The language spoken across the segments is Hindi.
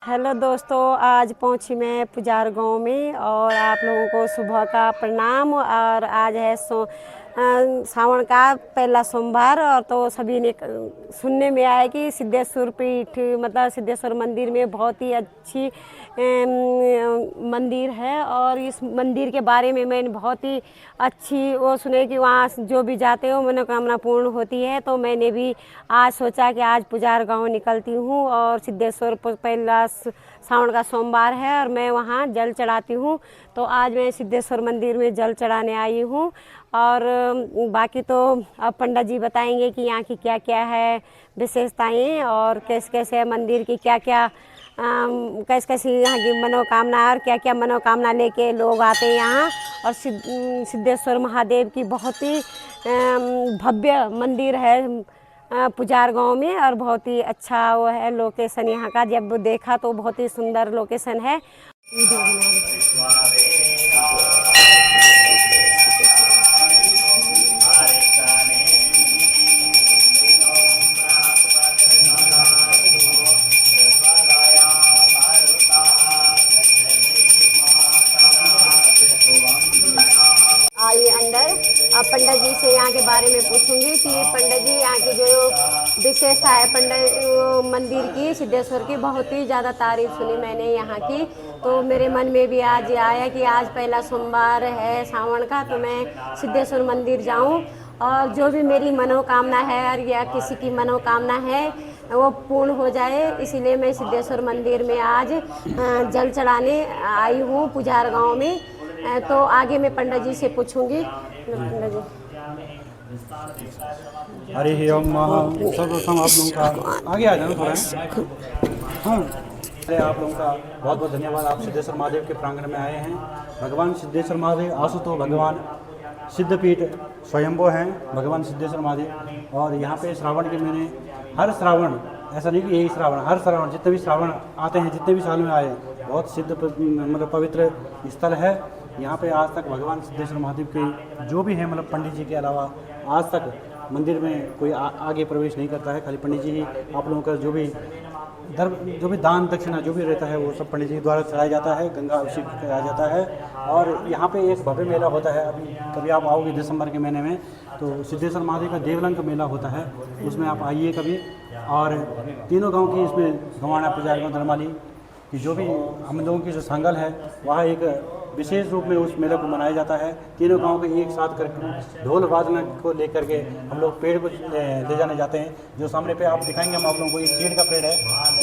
हेलो दोस्तों, आज पहुंची मैं पुजार गांव में और आप लोगों को सुबह का प्रणाम। और आज है सावन का पहला सोमवार। और तो सभी ने सुनने में आया कि सिद्धेश्वर पीठ मतलब सिद्धेश्वर मंदिर में बहुत ही अच्छी मंदिर है। और इस मंदिर के बारे में मैंने बहुत ही अच्छी वो सुने कि वहाँ जो भी जाते हो मनोकामना पूर्ण होती है। तो मैंने भी आज सोचा कि आज पुजार गांव निकलती हूँ और सिद्धेश्वर पहला सावन का सोमवार है और मैं वहाँ जल चढ़ाती हूँ। तो आज मैं सिद्धेश्वर मंदिर में जल चढ़ाने आई हूँ। और बाकी तो अब पंडित जी बताएंगे कि यहाँ की क्या क्या है विशेषताएं और कैसे कैसे है मंदिर की क्या क्या कैसे कैसी यहाँ की मनोकामना और क्या क्या मनोकामना लेके लोग आते हैं यहाँ। और सिद्धेश्वर महादेव की बहुत ही भव्य मंदिर है पुजार गांव में। और बहुत ही अच्छा वो है लोकेशन यहाँ का, जब देखा तो बहुत ही सुंदर लोकेशन है। आइए अंदर, अब पंडित जी से यहाँ के बारे में पूछूंगी कि पंडित जी यहाँ की जो विशेषता है पंडित मंदिर की सिद्धेश्वर की, बहुत ही ज़्यादा तारीफ सुनी मैंने यहाँ की। तो मेरे मन में भी आज आया कि आज पहला सोमवार है सावन का, तो मैं सिद्धेश्वर मंदिर जाऊँ और जो भी मेरी मनोकामना है और या किसी की मनोकामना है वो पूर्ण हो जाए। इसीलिए मैं सिद्धेश्वर मंदिर में आज जल चढ़ाने आई हूँ पुजार गांव में। तो आगे मैं पंडित जी से पूछूंगी। पंडित जी, हरि ओम। सर्वप्रथम आप लोगों का आगे आ जाना थोड़ा। हाँ, अरे आप लोगों का बहुत बहुत धन्यवाद। आप सिद्धेश्वर महादेव के प्रांगण में आए हैं। भगवान सिद्धेश्वर महादेव आसु तो भगवान सिद्धपीठ स्वयंभू हैं भगवान सिद्धेश्वर महादेव। और यहाँ पे श्रावण के महीने हर श्रावण, ऐसा नहीं कि यही श्रावण, हर श्रावण जितने भी श्रावण आते हैं, जितने भी साल में आए, बहुत सिद्ध मतलब पवित्र स्थल है। यहाँ पे आज तक भगवान सिद्धेश्वर महादेव के जो भी हैं मतलब पंडित जी के अलावा आज तक मंदिर में कोई आगे प्रवेश नहीं करता है। खाली पंडित जी ही आप लोगों का जो भी दान दक्षिणा जो भी रहता है वो सब पंडित जी द्वारा चढ़ाया जाता है, गंगा अभिषेक कराया जाता है। और यहाँ पे एक भव्य मेला होता है। अभी कभी आप आओगे दिसंबर के महीने में तो सिद्धेश्वर महादेव का देवलंक मेला होता है, उसमें आप आइए कभी। और तीनों गाँव की इसमें गंवाना पुजार गाँव धर्माली कि जो भी हम लोगों की जो संगल है वहाँ एक विशेष रूप में उस मेले को मनाया जाता है। तीनों गांव के एक साथ करके ढोल वादन को लेकर के हम लोग पेड़ को ले जाने जाते हैं। जो सामने पे आप दिखाएंगे हम आप लोगों को, एक चीड़ का पेड़ है,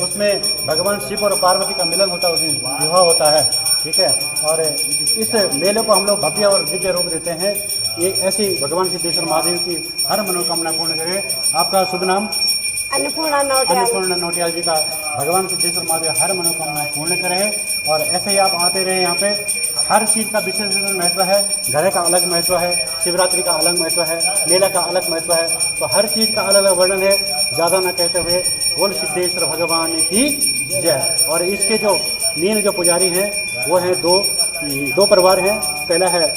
उसमें भगवान शिव और पार्वती का मिलन होता है, उसमें विवाह होता है, ठीक है। और इस मेले को हम लोग भव्य और दिव्य रूप देते हैं। ये ऐसे भगवान सिद्धेश्वर महादेव की हर मनोकामना पूर्ण करें। आपका शुभ नाम? अन्नपूर्णा नौटियाल जी का भगवान सिद्धेश्वर महादेव हर मनोकामना पूर्ण करें। और ऐसे ही आप आते रहे। यहाँ पे हर चीज़ का विशेष महत्व है। घरे का अलग महत्व है, शिवरात्रि का अलग महत्व है, मेला का अलग महत्व है। तो हर चीज़ का अलग अलग वर्णन है। ज़्यादा न कहते हुए बोल सिद्धेश्वर भगवान की जय। और इसके जो मेन जो पुजारी हैं वो हैं दो परिवार हैं। पहला है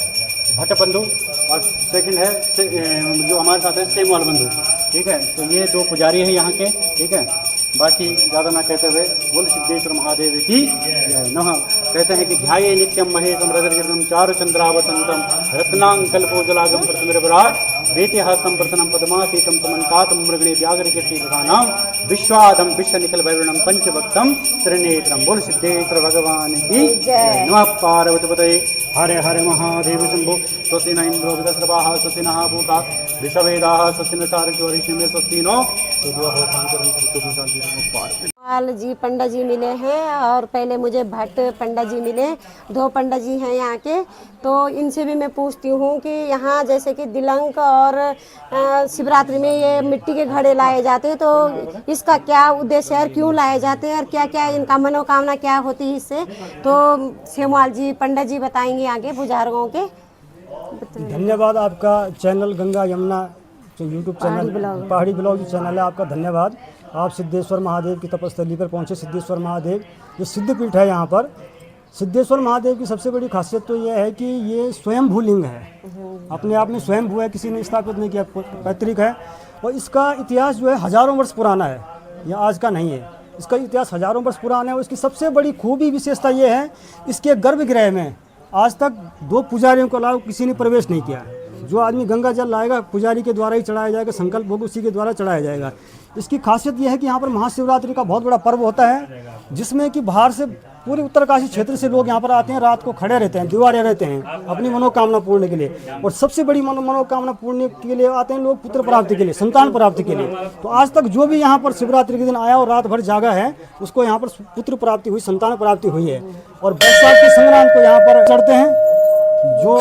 भट्टबंधु और सेकंड है जो हमारे साथ है सेमवाल बंधु, ठीक है। तो ये दो पुजारी हैं यहाँ के, ठीक है। बाकी ज़्यादा ना कहते हुए बोल सिद्धेश्वर महादेव की नमः। कहते हैं कि ध्याये नित्यम महेशम रजतगिरितम चारु चंद्रावतंतम रत्नांकल्पोजलागम प्रतिमिरविराट वेतिहासम प्रसन्नम पद्मासीतम समन्तातम मृगणे व्याघ्रकीर्तिकानाम विश्वादम विश्व निकल भैरणम पंचभक्तम त्रिनेत्रम। बोल सिद्धेश्वर भगवान की नमः। पार्वतीपतये हरे हरे महादेव शंभो। स्वस्ति न इंद्रो विदस्रवाः स्वस्ति नः भूता विश्ववेदाः स्वस्ति न सारस्वती स्वस्ति नो पाल जी पंडित जी मिले हैं। और पहले मुझे भट्ट पंडित जी मिले, दो पंडित जी हैं यहाँ के। तो इनसे भी मैं पूछती हूँ कि यहाँ जैसे कि दिलंक और शिवरात्रि में ये मिट्टी के घड़े लाए जाते हैं, तो इसका क्या उद्देश्य है और क्यों लाए जाते हैं और क्या क्या इनका मनोकामना क्या होती है इससे। तो सेमवाल जी पंडित जी बताएंगे आगे पुजार गाँव के। धन्यवाद। आपका चैनल गंगा यमुना जो यूट्यूब चैनल पहाड़ी ब्लॉग जो चैनल है, आपका धन्यवाद। आप सिद्धेश्वर महादेव की तपस्थली पर पहुंचे। सिद्धेश्वर महादेव ये सिद्धपीठ है। यहाँ पर सिद्धेश्वर महादेव की सबसे बड़ी खासियत तो ये है कि ये स्वयंभू लिंग है, अपने आप में स्वयंभू है, किसी ने स्थापित नहीं किया, पैतृक है। और इसका इतिहास जो है हज़ारों वर्ष पुराना है, यह आज का नहीं है। इसका इतिहास हजारों वर्ष पुराना है। और इसकी सबसे बड़ी खूबी विशेषता ये है, इसके गर्भगृह में आज तक 2 पुजारियों को अलावा किसी ने प्रवेश नहीं किया। जो आदमी गंगा जल लाएगा पुजारी के द्वारा ही चढ़ाया जाएगा, संकल्प भोग उसी के द्वारा चढ़ाया जाएगा। इसकी खासियत यह है कि यहाँ पर महाशिवरात्रि का बहुत बड़ा पर्व होता है, जिसमें कि बाहर से पूरे उत्तरकाशी क्षेत्र से लोग यहाँ पर आते हैं, रात को खड़े रहते हैं, दीवारे रहते हैं अपनी मनोकामना पूर्ण के लिए। और सबसे बड़ी मनोकामना पूर्ण के लिए आते हैं लोग पुत्र प्राप्ति के लिए, संतान प्राप्ति के लिए। तो आज तक जो भी यहाँ पर शिवरात्रि के दिन आया और रात भर जागा है, उसको यहाँ पर पुत्र प्राप्ति हुई, संतान प्राप्ति हुई है। और बैसाख के संक्रांत को यहाँ पर चढ़ते हैं, जो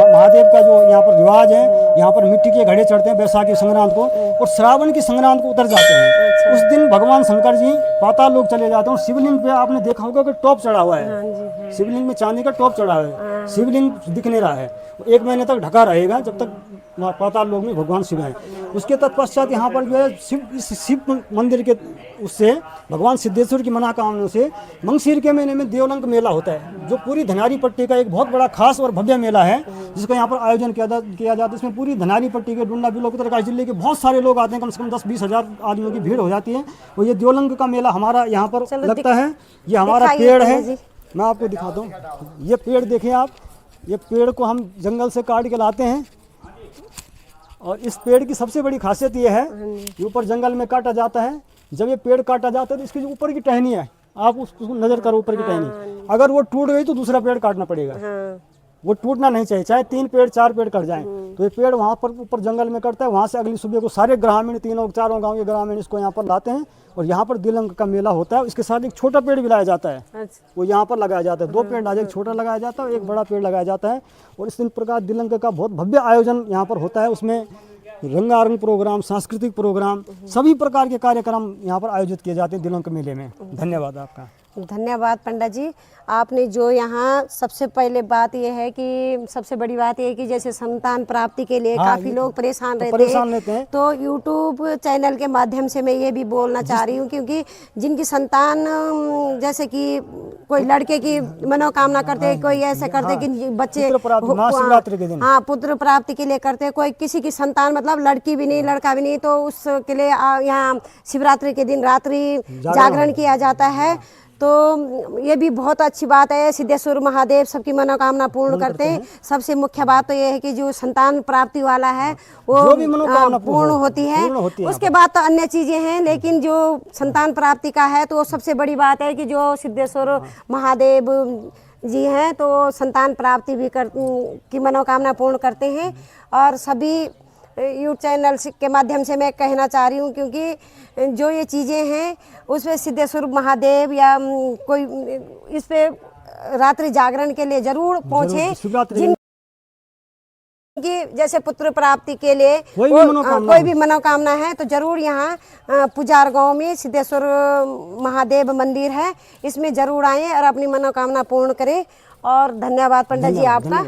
महादेव का जो यहाँ पर रिवाज है, यहाँ पर मिट्टी के घड़े चढ़ते हैं बैसाखी संक्रांत को, और श्रावण की संक्रांत को उतर जाते हैं। उस दिन भगवान शंकर जी पाताल लोक चले जाते हैं। और शिवलिंग पे आपने देखा होगा कि टॉप चढ़ा हुआ है, शिवलिंग में चांदी का टॉप चढ़ा हुआ है, शिवलिंग दिख नहीं रहा है, 1 महीने तक ढका रहेगा जब तक पाताल लोक में भगवान शिव हैं। उसके तत्पश्चात यहाँ पर जो है शिव मंदिर के उससे भगवान सिद्धेश्वर की मनोकामना से मंगशीर के महीने में देवलंक मेला होता है, जो पूरी धनारी पट्टी का एक बहुत बड़ा खास और भव्य मेला है, जिसका यहाँ पर आयोजन किया जाता है। इसमें पूरी धनारी पट्टी के डुंडा बिलोक उत्तरकाशी जिले के बहुत सारे लोग आते हैं, कम से कम 10-20 हज़ार आदमियों की भीड़ हो जाती है। और ये देवलंक का मेला हमारा यहाँ पर लगता है। ये हमारा पेड़ है, मैं आपको दिखाता हूँ। ये पेड़ देखें आप, ये पेड़ को हम जंगल से काट के लाते हैं। और इस पेड़ की सबसे बड़ी खासियत ये है कि ऊपर जंगल में काटा जाता है। जब ये पेड़ काटा जाता है तो इसकी जो ऊपर की टहनी है, आप उसको नजर करो, ऊपर की टहनी अगर वो टूट गई तो दूसरा पेड़ काटना पड़ेगा। वो टूटना नहीं चाहिए, चाहे 3 पेड़ 4 पेड़ कट जाएं। तो ये पेड़ वहाँ पर ऊपर जंगल में कटता है। वहाँ से अगली सुबह को सारे ग्रामीण 3-4 गाँव के ग्रामीण इसको यहाँ पर लाते हैं और यहाँ पर देवलंक का मेला होता है। इसके साथ एक छोटा पेड़ भी लाया जाता है, वो यहाँ पर लगाया जाता है। 2 पेड़ लाया, एक छोटा लगाया जाता है और एक बड़ा पेड़ लगाया जाता है। और इस प्रकार देवलंक का बहुत भव्य आयोजन यहाँ पर होता है। उसमें रंगारंग प्रोग्राम, सांस्कृतिक प्रोग्राम, सभी प्रकार के कार्यक्रम यहाँ पर आयोजित किए जाते हैं देवलंक मेले में। धन्यवाद आपका। धन्यवाद पंडित जी। आपने जो यहाँ सबसे पहले बात यह है कि सबसे बड़ी बात यह है कि जैसे संतान प्राप्ति के लिए काफ़ी लोग परेशान रहते हैं, तो यूट्यूब चैनल के माध्यम से मैं ये भी बोलना चाह रही हूँ, क्योंकि जिनकी संतान जैसे कि कोई लड़के की मनोकामना करते, कोई ऐसे करते कि बच्चे हाँ पुत्र प्राप्ति के लिए करते, कोई किसी की संतान मतलब लड़की भी नहीं लड़का भी नहीं, तो उसके लिए यहाँ शिवरात्रि के दिन रात्रि जागरण किया जाता है। तो ये भी बहुत अच्छी बात है। सिद्धेश्वर महादेव सबकी मनोकामना पूर्ण करते हैं। सबसे मुख्य बात तो ये है कि जो संतान प्राप्ति वाला है वो भी मनोकामना पूर्ण होती है। उसके बाद तो अन्य चीज़ें हैं, लेकिन जो संतान प्राप्ति का है तो वो सबसे बड़ी बात है कि जो सिद्धेश्वर महादेव जी हैं तो संतान प्राप्ति भी की मनोकामना पूर्ण करते हैं। और सभी यूट्यूब चैनल के माध्यम से मैं कहना चाह रही हूँ, क्योंकि जो ये चीज़ें हैं उसमें सिद्धेश्वर महादेव या कोई इस पे रात्रि जागरण के लिए जरूर पहुँचे, जिनकी जैसे पुत्र प्राप्ति के लिए कोई भी मनोकामना है तो जरूर यहाँ पुजार गांव में सिद्धेश्वर महादेव मंदिर है, इसमें जरूर आएँ और अपनी मनोकामना पूर्ण करें। और धन्यवाद पंडित जी आपका।